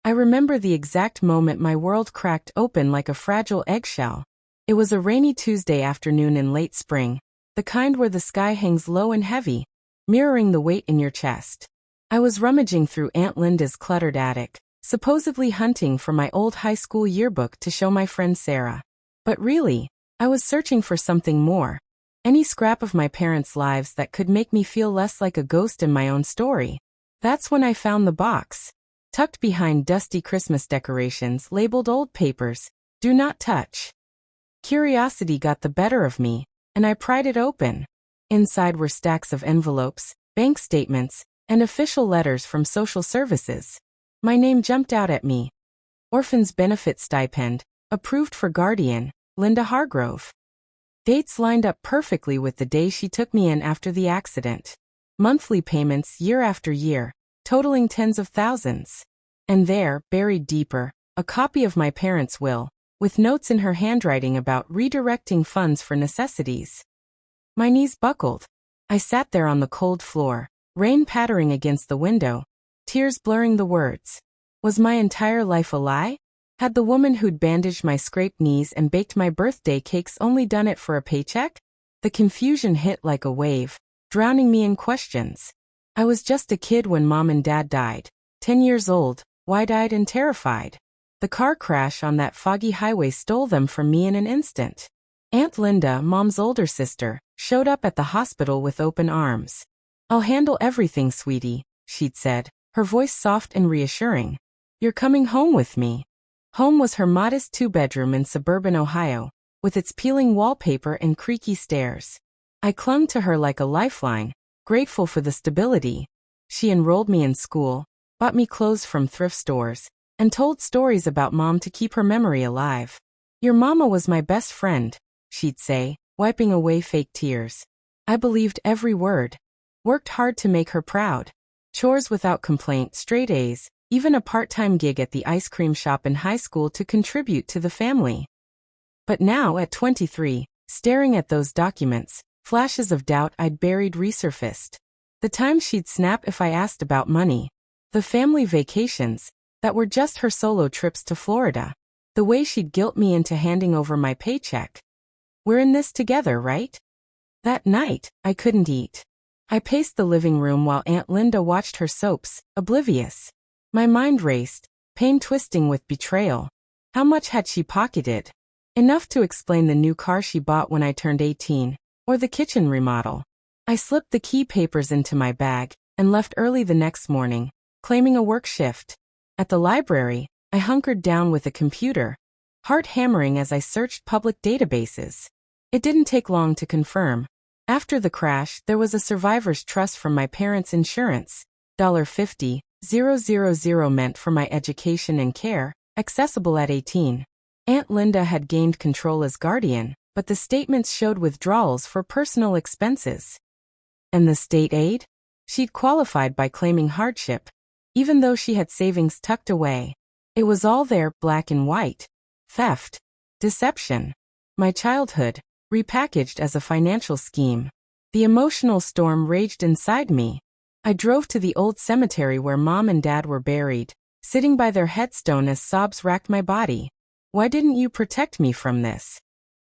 I remember the exact moment my world cracked open like a fragile eggshell. It was a rainy Tuesday afternoon in late spring, the kind where the sky hangs low and heavy, mirroring the weight in your chest. I was rummaging through Aunt Linda's cluttered attic, supposedly hunting for my old high school yearbook to show my friend Sarah. But really, I was searching for something more. Any scrap of my parents' lives that could make me feel less like a ghost in my own story. That's when I found the box. Tucked behind dusty Christmas decorations labeled old papers, "Do not touch." Curiosity got the better of me, and I pried it open. Inside were stacks of envelopes, bank statements, and official letters from social services. My name jumped out at me. Orphan's Benefit Stipend, approved for guardian, Linda Hargrove. Dates lined up perfectly with the day she took me in after the accident. Monthly payments year after year, totaling tens of thousands. And there, buried deeper, a copy of my parents' will, with notes in her handwriting about redirecting funds for necessities. My knees buckled. I sat there on the cold floor, rain pattering against the window, tears blurring the words. Was my entire life a lie? Had the woman who'd bandaged my scraped knees and baked my birthday cakes only done it for a paycheck? The confusion hit like a wave, drowning me in questions. I was just a kid when Mom and Dad died, 10 years old, wide-eyed and terrified. The car crash on that foggy highway stole them from me in an instant. Aunt Linda, Mom's older sister, showed up at the hospital with open arms. "I'll handle everything, sweetie," she'd said, her voice soft and reassuring. "You're coming home with me." Home was her modest two-bedroom in suburban Ohio, with its peeling wallpaper and creaky stairs. I clung to her like a lifeline, grateful for the stability. She enrolled me in school, bought me clothes from thrift stores, and told stories about Mom to keep her memory alive. "Your mama was my best friend," she'd say, wiping away fake tears. I believed every word. Worked hard to make her proud. Chores without complaint, straight A's, even a part-time gig at the ice cream shop in high school to contribute to the family. But now, at 23, staring at those documents, flashes of doubt I'd buried resurfaced. The time she'd snap if I asked about money. The family vacations, that were just her solo trips to Florida. The way she'd guilt me into handing over my paycheck. "We're in this together, right?" That night, I couldn't eat. I paced the living room while Aunt Linda watched her soaps, oblivious. My mind raced, pain twisting with betrayal. How much had she pocketed? Enough to explain the new car she bought when I turned 18, or the kitchen remodel. I slipped the key papers into my bag, and left early the next morning, claiming a work shift. At the library, I hunkered down with a computer, heart hammering as I searched public databases. It didn't take long to confirm. After the crash, there was a survivor's trust from my parents' insurance, $50,000 meant for my education and care, accessible at 18. Aunt Linda had gained control as guardian, but the statements showed withdrawals for personal expenses. And the state aid? She'd qualified by claiming hardship, even though she had savings tucked away. It was all there, black and white. Theft. Deception. My childhood, repackaged as a financial scheme. The emotional storm raged inside me. I drove to the old cemetery where Mom and Dad were buried, sitting by their headstone as sobs racked my body. "Why didn't you protect me from this?"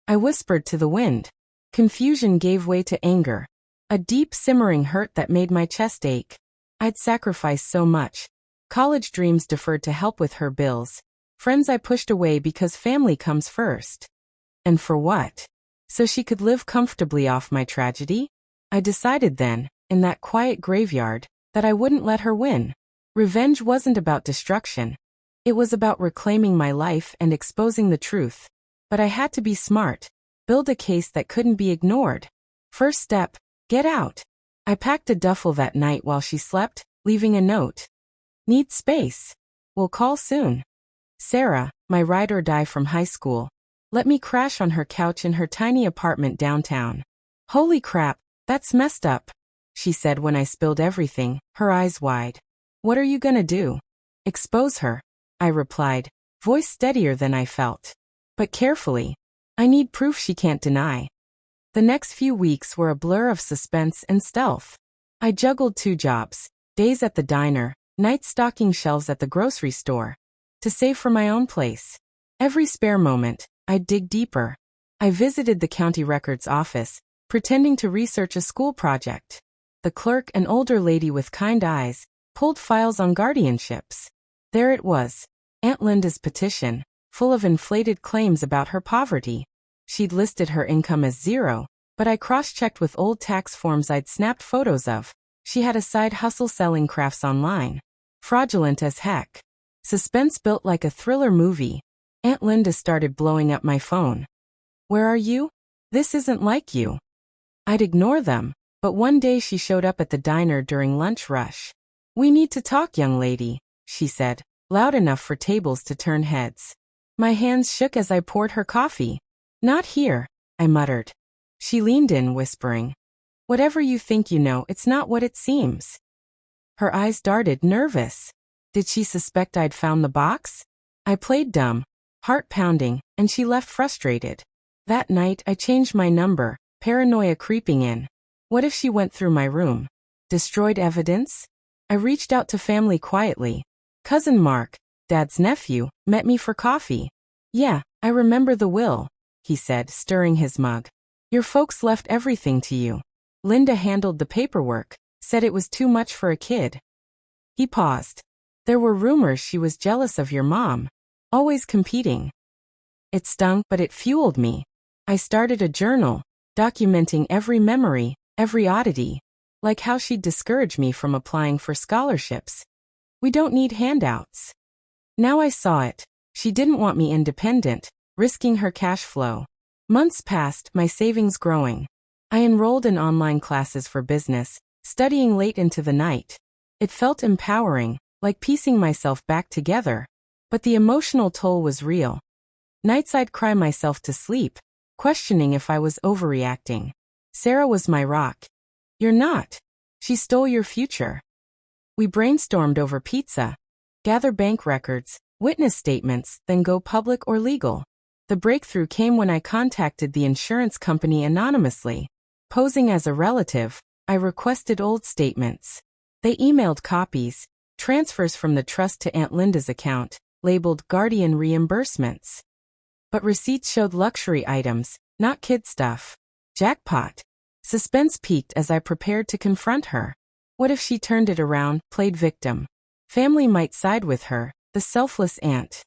I whispered to the wind. Confusion gave way to anger. A deep simmering hurt that made my chest ache. I'd sacrificed so much. College dreams deferred to help with her bills. Friends I pushed away because family comes first. And for what? So she could live comfortably off my tragedy? I decided then, in that quiet graveyard, that I wouldn't let her win. Revenge wasn't about destruction. It was about reclaiming my life and exposing the truth. But I had to be smart. Build a case that couldn't be ignored. First step, get out. I packed a duffel that night while she slept, leaving a note. "Need space. Will call soon. Sarah, my ride or die from high school. Let me crash on her couch in her tiny apartment downtown." "Holy crap, that's messed up," she said when I spilled everything, her eyes wide. "What are you gonna do?" "Expose her," I replied, voice steadier than I felt. "But carefully. I need proof she can't deny." The next few weeks were a blur of suspense and stealth. I juggled 2 jobs, days at the diner, nights stocking shelves at the grocery store, to save for my own place. Every spare moment, I'd dig deeper. I visited the county records office, pretending to research a school project. The clerk, an older lady with kind eyes, pulled files on guardianships. There it was, Aunt Linda's petition, full of inflated claims about her poverty. She'd listed her income as zero, but I cross-checked with old tax forms I'd snapped photos of. She had a side hustle selling crafts online. Fraudulent as heck. Suspense built like a thriller movie. Aunt Linda started blowing up my phone. Where are you? This isn't like you. I'd ignore them, but one day she showed up at the diner during lunch rush. We need to talk, young lady, she said, loud enough for tables to turn heads. My hands shook as I poured her coffee. Not here, I muttered. She leaned in, whispering, whatever you think you know, it's not what it seems. Her eyes darted, nervous. Did she suspect I'd found the box? I played dumb, heart pounding, and she left frustrated. That night, I changed my number, paranoia creeping in. What if she went through my room? Destroyed evidence? I reached out to family quietly. Cousin Mark, Dad's nephew, met me for coffee. Yeah, I remember the will, he said, stirring his mug. Your folks left everything to you. Linda handled the paperwork, said it was too much for a kid. He paused. There were rumors she was jealous of your mom. Always competing. It stung, but it fueled me. I started a journal, documenting every memory, every oddity, like how she'd discourage me from applying for scholarships. We don't need handouts. Now I saw it. She didn't want me independent, risking her cash flow. Months passed, my savings growing. I enrolled in online classes for business, studying late into the night. It felt empowering, like piecing myself back together. But the emotional toll was real. Nights I'd cry myself to sleep, questioning if I was overreacting. Sarah was my rock. You're not. She stole your future. We brainstormed over pizza, gather bank records, witness statements, then go public or legal. The breakthrough came when I contacted the insurance company anonymously. Posing as a relative, I requested old statements. They emailed copies, transfers from the trust to Aunt Linda's account, labeled guardian reimbursements. But receipts showed luxury items, not kid stuff. Jackpot. Suspense peaked as I prepared to confront her. What if she turned it around, played victim? Family might side with her, the selfless aunt.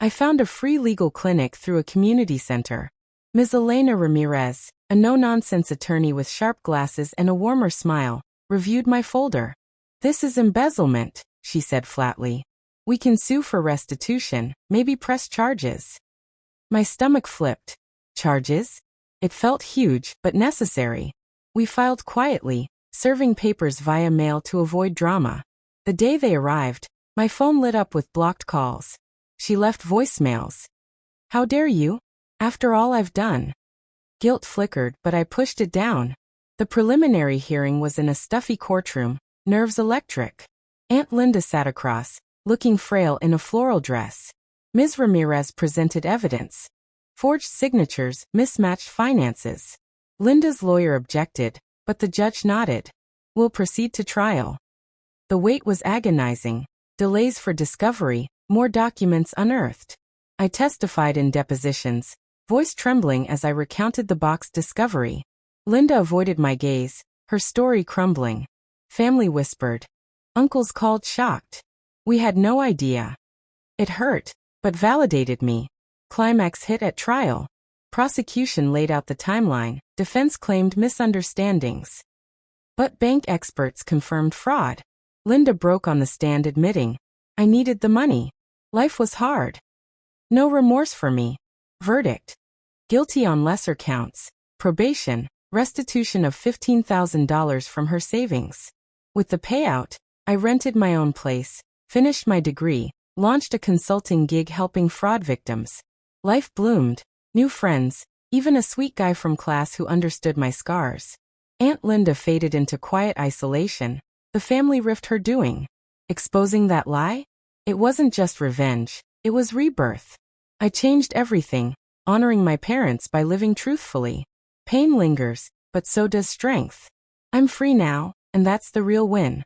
I found a free legal clinic through a community center. Ms. Elena Ramirez, a no-nonsense attorney with sharp glasses and a warmer smile, reviewed my folder. This is embezzlement, she said flatly. We can sue for restitution, maybe press charges. My stomach flipped. Charges? It felt huge, but necessary. We filed quietly, serving papers via mail to avoid drama. The day they arrived, my phone lit up with blocked calls. She left voicemails. How dare you? After all I've done. Guilt flickered, but I pushed it down. The preliminary hearing was in a stuffy courtroom, nerves electric. Aunt Linda sat across, looking frail in a floral dress. Ms. Ramirez presented evidence. Forged signatures, mismatched finances. Linda's lawyer objected, but the judge nodded. We'll proceed to trial. The wait was agonizing. Delays for discovery, more documents unearthed. I testified in depositions, voice trembling as I recounted the box discovery. Linda avoided my gaze, her story crumbling. Family whispered. Uncles called shocked. We had no idea. It hurt, but validated me. Climax hit at trial. Prosecution laid out the timeline, defense claimed misunderstandings. But bank experts confirmed fraud. Linda broke on the stand admitting, I needed the money. Life was hard. No remorse for me. Verdict. Guilty on lesser counts. Probation, restitution of $15,000 from her savings. With the payout, I rented my own place, finished my degree, launched a consulting gig helping fraud victims. Life bloomed, new friends, even a sweet guy from class who understood my scars. Aunt Linda faded into quiet isolation. The family rift her doing. Exposing that lie? It wasn't just revenge, it was rebirth. I changed everything, honoring my parents by living truthfully. Pain lingers, but so does strength. I'm free now, and that's the real win.